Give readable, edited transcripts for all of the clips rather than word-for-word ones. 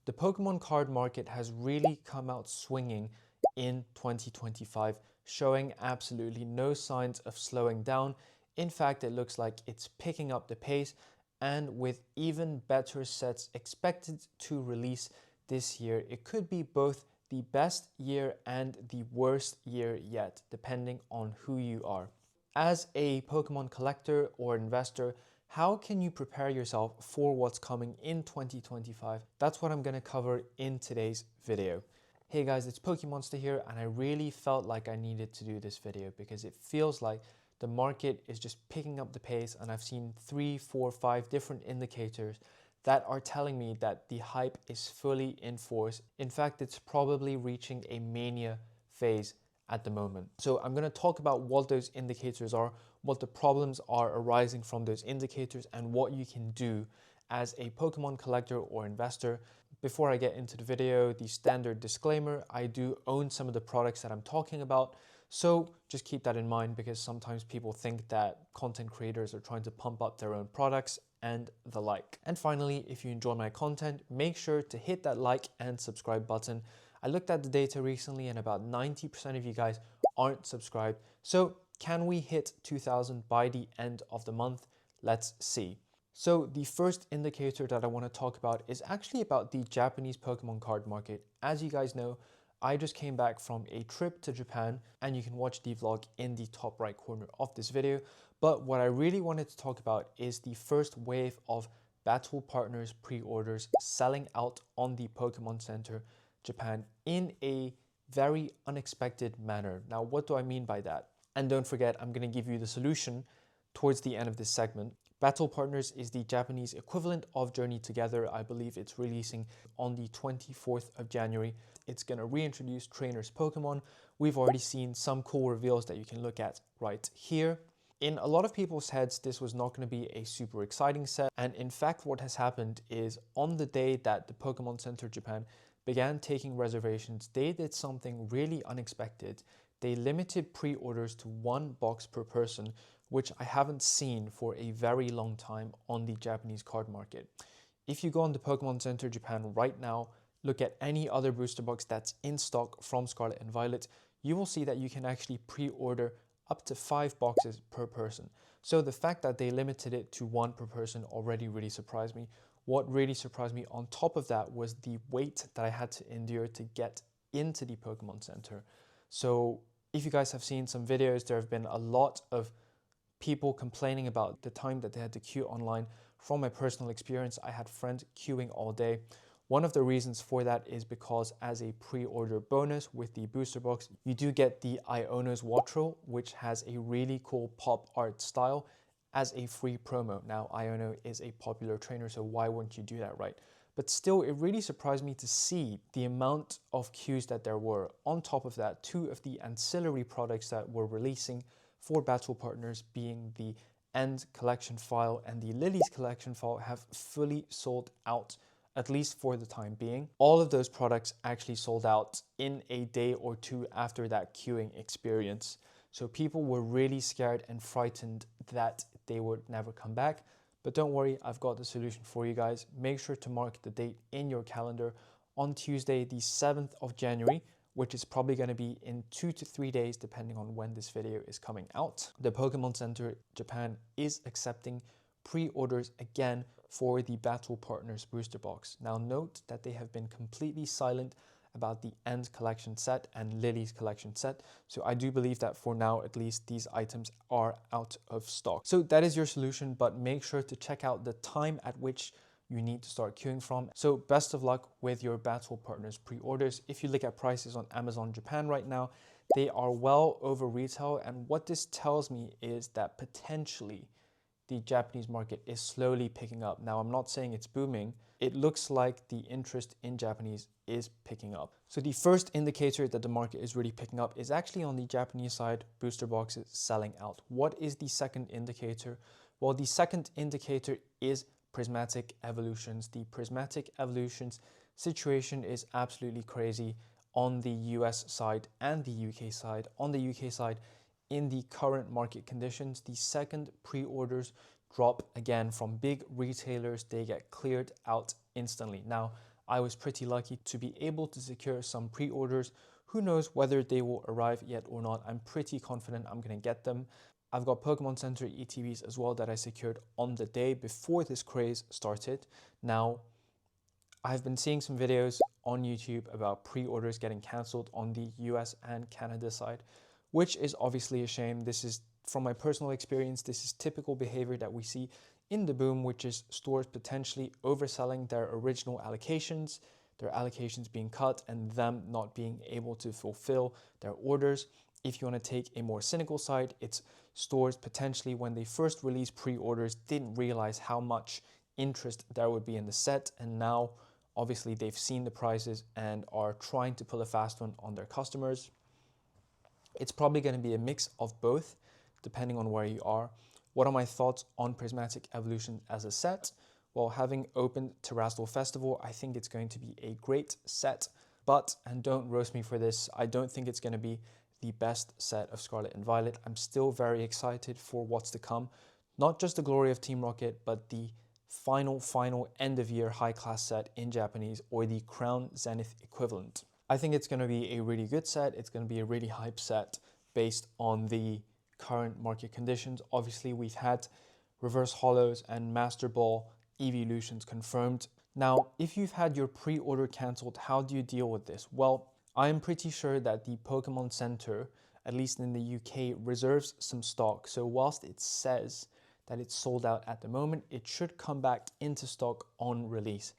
The Pokemon card market has really come out swinging in 2025, showing absolutely no signs of slowing down. In fact, it looks like it's picking up the pace, and with even better sets expected to release this year, it could be both the best year and the worst year yet, depending on who you are. As a Pokemon collector or investor, how can you prepare yourself for what's coming in 2025? That's what I'm going to cover in today's video. Hey guys, it's Pokemonster here, and I really felt like I needed to do this video because it feels like the market is just picking up the pace, and I've seen 3, 4, 5 different indicators that are telling me that the hype is fully in force. In fact, it's probably reaching a mania phase at the moment. So I'm going to talk about what those indicators are, what the problems are arising from those indicators, and what you can do as a Pokemon collector or investor. Before I get into the video, the standard disclaimer, I do own some of the products that I'm talking about. So just keep that in mind, because sometimes people think that content creators are trying to pump up their own products and the like. And finally, if you enjoy my content, make sure to hit that like and subscribe button. I looked at the data recently and about 90% of you guys aren't subscribed. So can we hit 2,000 by the end of the month? Let's see. So the first indicator that I want to talk about is actually about the Japanese Pokemon card market. As you guys know, I just came back from a trip to Japan, and you can watch the vlog in the top right corner of this video. But what I really wanted to talk about is the first wave of Battle Partners pre-orders selling out on the Pokemon Center Japan in a very unexpected manner. Now, what do I mean by that? And don't forget, I'm going to give you the solution towards the end of this segment. Battle Partners is the Japanese equivalent of Journey Together. I believe it's releasing on the 24th of January. It's going to reintroduce trainers Pokemon. We've already seen some cool reveals that you can look at right here. In a lot of people's heads, this was not going to be a super exciting set. And in fact, what has happened is on the day that the Pokemon Center Japan began taking reservations, they did something really unexpected. They limited pre-orders to 1 box per person, which I haven't seen for a very long time on the Japanese card market. If you go on the Pokemon Center Japan right now, look at any other booster box that's in stock from Scarlet and Violet, you will see that you can actually pre-order up to 5 boxes per person. So the fact that they limited it to 1 per person already really surprised me. What really surprised me on top of that was the wait that I had to endure to get into the Pokemon Center. So if you guys have seen some videos, there have been a lot of people complaining about the time that they had to queue online. From my personal experience, I had friends queuing all day. One of the reasons for that is because as a pre-order bonus with the booster box, you do get the Iono's Wattrel, which has a really cool pop art style, as a free promo. Now, Iono is a popular trainer, so why wouldn't you do that, right? But still, it really surprised me to see the amount of queues that there were. On top of that, 2 of the ancillary products that were releasing for Battle Partners, being the End collection file and the Lilies collection file, have fully sold out, at least for the time being. All of those products actually sold out in a day or 2 after that queuing experience. So people were really scared and frightened that they would never come back. But don't worry, I've got the solution for you guys. Make sure to mark the date in your calendar on Tuesday, the 7th of January, which is probably going to be in 2 to 3 days, depending on when this video is coming out. The Pokemon Center Japan is accepting pre-orders again for the Battle Partners booster box. Now note that they have been completely silent about the End collection set and Lily's collection set. So I do believe that for now, at least, these items are out of stock. So that is your solution, but make sure to check out the time at which you need to start queuing from. So best of luck with your Battle Partners pre-orders. If you look at prices on Amazon Japan right now, they are well over retail. And what this tells me is that potentially the Japanese market is slowly picking up. Now, I'm not saying it's booming. It looks like the interest in Japanese is picking up. So the first indicator that the market is really picking up is actually on the Japanese side, booster boxes selling out. What is the second indicator? Well, the second indicator is Prismatic evolutions. The Prismatic evolutions situation is absolutely crazy on the US side and the UK side. On the UK side, in the current market conditions, the second pre-orders drop again from big retailers, they get cleared out instantly. Now, I was pretty lucky to be able to secure some pre-orders. Who knows whether they will arrive yet or not. I'm pretty confident I'm going to get them. I've got Pokemon Center ETBs as well that I secured on the day before this craze started. Now, I've been seeing some videos on YouTube about pre-orders getting cancelled on the US and Canada side, which is obviously a shame. This is, from my personal experience, this is typical behavior that we see in the boom, which is stores potentially overselling their original allocations, their allocations being cut, and them not being able to fulfill their orders. If you want to take a more cynical side, it's stores potentially, when they first released pre-orders, didn't realize how much interest there would be in the set, and now obviously they've seen the prices and are trying to pull a fast one on their customers. It's probably going to be a mix of both, depending on where you are. What are my thoughts on Prismatic Evolution as a set? Well, having opened Terrestrial Festival, I think it's going to be a great set, but, and don't roast me for this, I don't think it's going to be the best set of Scarlet and Violet. I'm still very excited for what's to come. Not just the glory of Team Rocket, but the final end of year high class set in Japanese, or the Crown Zenith equivalent. I think it's going to be a really good set. It's going to be a really hype set based on the current market conditions. Obviously, we've had Reverse Hollows and Master Ball evolutions confirmed. Now, if you've had your pre-order cancelled, how do you deal with this? Well, I am pretty sure that the Pokemon Center, at least in the UK, reserves some stock. So whilst it says that it's sold out at the moment, it should come back into stock on release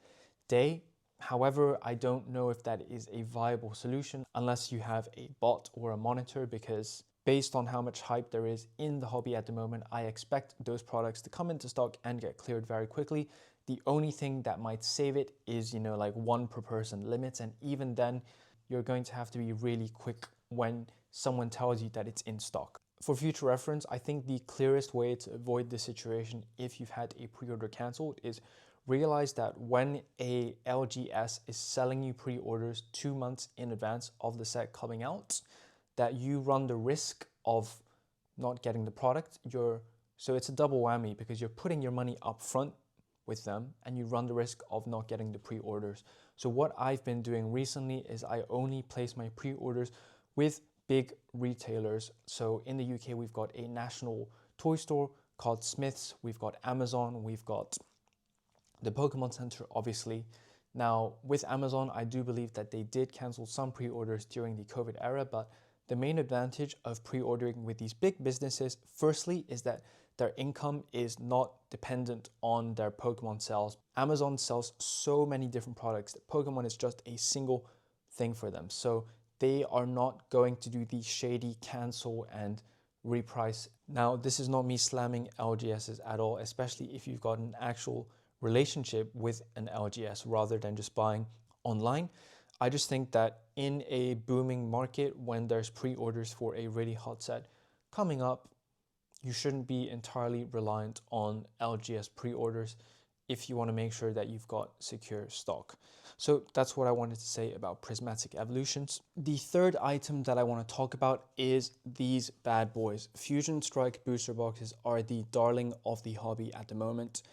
day. However, I don't know if that is a viable solution unless you have a bot or a monitor, because based on how much hype there is in the hobby at the moment, I expect those products to come into stock and get cleared very quickly. The only thing that might save it is, like 1 per person limits, and even then, you're going to have to be really quick when someone tells you that it's in stock. For future reference, I think the clearest way to avoid this situation if you've had a pre-order cancelled is realize that when a LGS is selling you pre-orders 2 months in advance of the set coming out, that you run the risk of not getting the product. So it's a double whammy, because you're putting your money up front with them and you run the risk of not getting the pre-orders. So what I've been doing recently is I only place my pre-orders with big retailers. So in the UK, we've got a national toy store called Smith's, we've got Amazon, we've got the Pokemon Center, obviously. Now, with Amazon, I do believe that they did cancel some pre-orders during the COVID era, but the main advantage of pre-ordering with these big businesses, firstly, is that their income is not dependent on their Pokemon sales. Amazon sells so many different products that Pokemon is just a single thing for them. So they are not going to do the shady cancel and reprice. Now, this is not me slamming LGSs at all, especially if you've got an actual relationship with an LGS rather than just buying online. I just think that in a booming market, when there's pre-orders for a really hot set coming up, you shouldn't be entirely reliant on LGS pre-orders if you want to make sure that you've got secure stock. So that's what I wanted to say about Prismatic Evolutions. The third item that I want to talk about is these bad boys. Fusion Strike booster boxes are the darling of the hobby at the moment.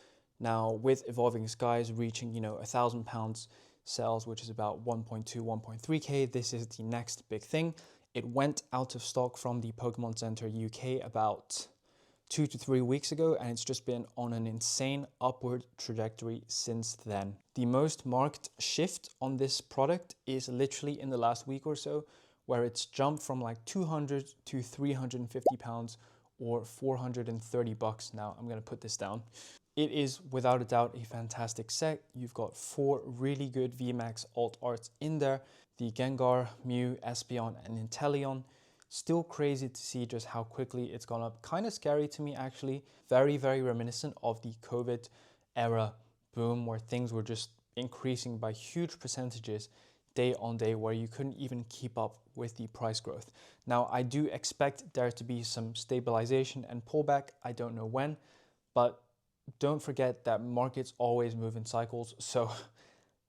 Now, with Evolving Skies reaching, £1,000 sales, which is about 1.2, 1.3K, this is the next big thing. It went out of stock from the Pokemon Center UK about 2 to 3 weeks ago, and it's just been on an insane upward trajectory since then. The most marked shift on this product is literally in the last week or so, where it's jumped from like 200 to 350 pounds or 430 bucks. Now I'm going to put this down. It is without a doubt a fantastic set. You've got 4 really good VMAX alt arts in there. The Gengar, Mew, Espeon, and Inteleon. Still crazy to see just how quickly it's gone up. Kind of scary to me, actually. Very, very reminiscent of the COVID era boom, where things were just increasing by huge percentages day on day, where you couldn't even keep up with the price growth. Now, I do expect there to be some stabilization and pullback. I don't know when, but don't forget that markets always move in cycles. So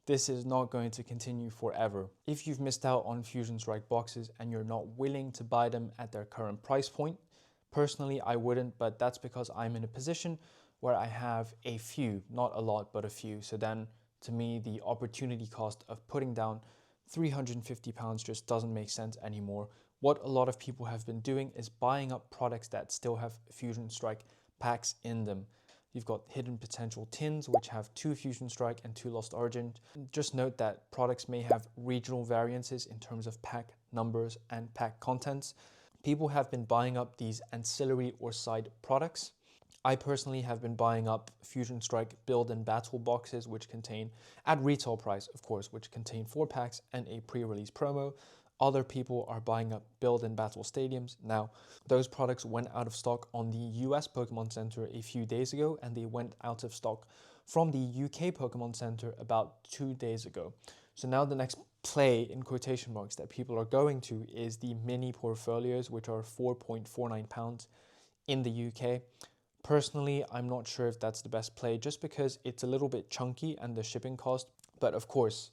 this is not going to continue forever. If you've missed out on Fusion Strike boxes and you're not willing to buy them at their current price point, personally, I wouldn't, but that's because I'm in a position where I have a few, not a lot, but a few. So then to me, the opportunity cost of putting down £350 just doesn't make sense anymore. What a lot of people have been doing is buying up products that still have Fusion Strike packs in them. You've got Hidden Potential tins, which have 2 Fusion Strike and 2 Lost Origin. Just note that products may have regional variances in terms of pack numbers and pack contents. People have been buying up these ancillary or side products. I personally have been buying up Fusion Strike Build and Battle boxes, which contain, at retail price of course, which contain 4 packs and a pre-release promo. Other people are buying up Build and Battle Stadiums. Now, those products went out of stock on the US Pokemon Center a few days ago, and they went out of stock from the UK Pokemon Center about 2 days ago. So now the next play, in quotation marks, that people are going to is the mini portfolios, which are £4.49 in the UK. Personally, I'm not sure if that's the best play, just because it's a little bit chunky and the shipping cost. But of course,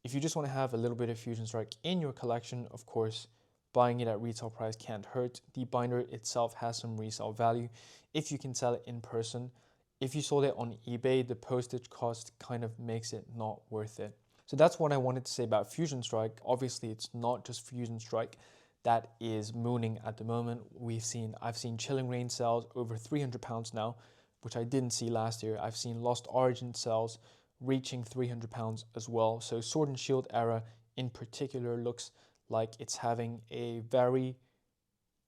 if you just want to have a little bit of Fusion Strike in your collection, of course, buying it at retail price can't hurt. The binder itself has some resale value if you can sell it in person. If you sold it on eBay, the postage cost kind of makes it not worth it. So that's what I wanted to say about Fusion Strike. Obviously, it's not just Fusion Strike that is mooning at the moment. I've seen Chilling Reign sales over £300 now, which I didn't see last year. I've seen Lost Origin sales reaching £300 as well. So Sword and Shield era in particular looks like it's having a very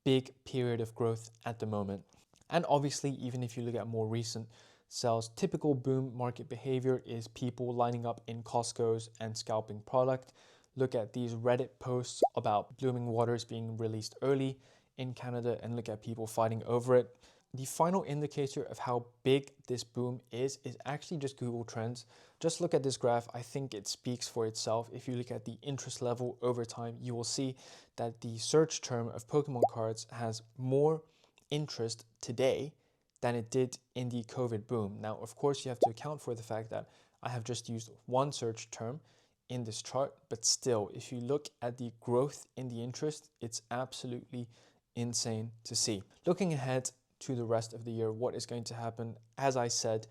big period of growth at the moment. And obviously, even if you look at more recent sales, typical boom market behavior is people lining up in Costco's and scalping product. Look at these Reddit posts about Blooming Waters being released early in Canada and look at people fighting over it. The final indicator of how big this boom is actually just Google Trends. Just look at this graph. I think it speaks for itself. If you look at the interest level over time, you will see that the search term of Pokemon cards has more interest today than it did in the COVID boom. Now, of course, you have to account for the fact that I have just used one search term in this chart, but still, if you look at the growth in the interest, it's absolutely insane to see. Looking ahead to the rest of the year, what is going to happen? As I said,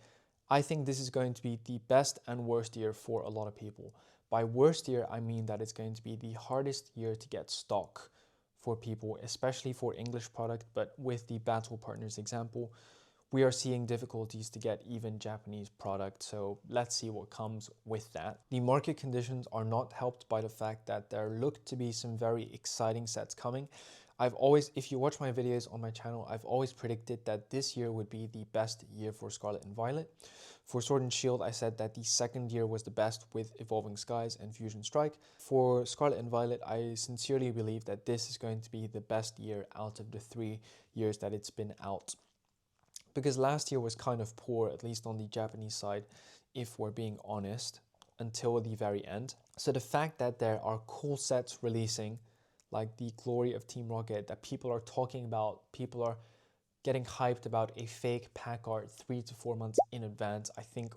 I think this is going to be the best and worst year for a lot of people. By worst year, I mean that it's going to be the hardest year to get stock for people, especially for English product, but with the Battle Partners example, we are seeing difficulties to get even Japanese product, so let's see what comes with that. The market conditions are not helped by the fact that there look to be some very exciting sets coming. If you watch my videos on my channel, I've always predicted that this year would be the best year for Scarlet and Violet. For Sword and Shield, I said that the second year was the best with Evolving Skies and Fusion Strike. For Scarlet and Violet, I sincerely believe that this is going to be the best year out of the 3 years that it's been out. Because last year was kind of poor, at least on the Japanese side, if we're being honest, until the very end. So the fact that there are cool sets releasing, like the Glory of Team Rocket, that people are talking about, people are getting hyped about a fake pack art 3 to 4 months in advance, I think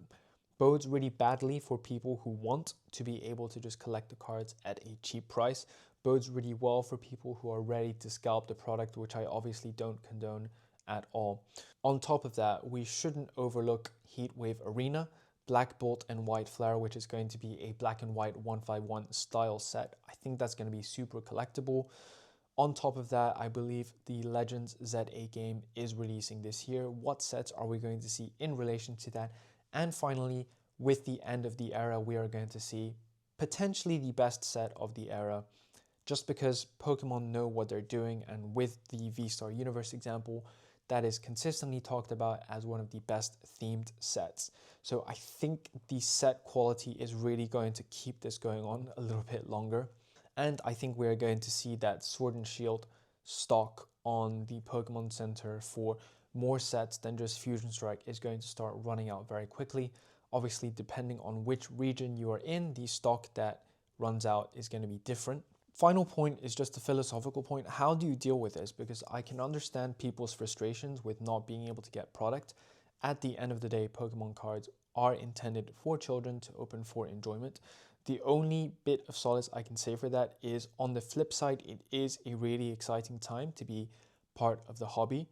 bodes really badly for people who want to be able to just collect the cards at a cheap price. Bodes really well for people who are ready to scalp the product, which I obviously don't condone at all. On top of that, we shouldn't overlook Heatwave Arena, Black Bolt and White Flare, which is going to be a black and white 151 style set. I think that's going to be super collectible. On top of that, I believe the Legends ZA game is releasing this year. What sets are we going to see in relation to that? And finally, with the end of the era, we are going to see potentially the best set of the era, just because Pokemon know what they're doing, and with the V-Star Universe example, that is consistently talked about as one of the best themed sets. So I think the set quality is really going to keep this going on a little bit longer. And I think we're going to see that Sword and Shield stock on the Pokemon Center for more sets than just Fusion Strike is going to start running out very quickly. Obviously, depending on which region you are in, the stock that runs out is going to be different. Final point is just a philosophical point. How do you deal with this? Because I can understand people's frustrations with not being able to get product. At the end of the day, Pokemon cards are intended for children to open for enjoyment. The only bit of solace I can say for that is, on the flip side, it is a really exciting time to be part of the hobby.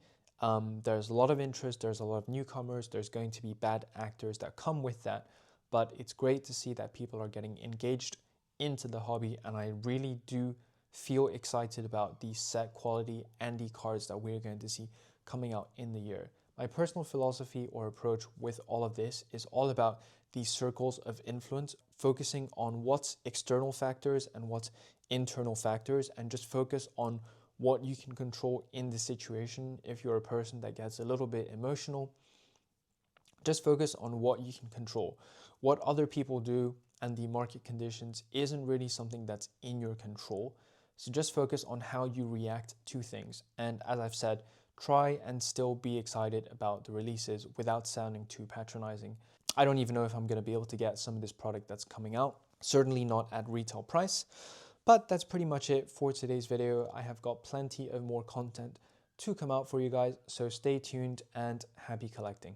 There's a lot of interest, there's a lot of newcomers, there's going to be bad actors that come with that. but it's great to see that people are getting engaged into the hobby, and I really do feel excited about the set quality and the cards that we're going to see coming out in the year. My personal philosophy or approach with all of this is all about these circles of influence, focusing on what's external factors and what's internal factors, and just focus on what you can control in the situation. If you're a person that gets a little bit emotional, just focus on what you can control. What other people do and the market conditions isn't really something that's in your control. So just focus on how you react to things. And as I've said, try and still be excited about the releases without sounding too patronizing. I don't even know if I'm going to be able to get some of this product that's coming out. Certainly not at retail price. But that's pretty much it for today's video. I have got plenty of more content to come out for you guys, so stay tuned and happy collecting.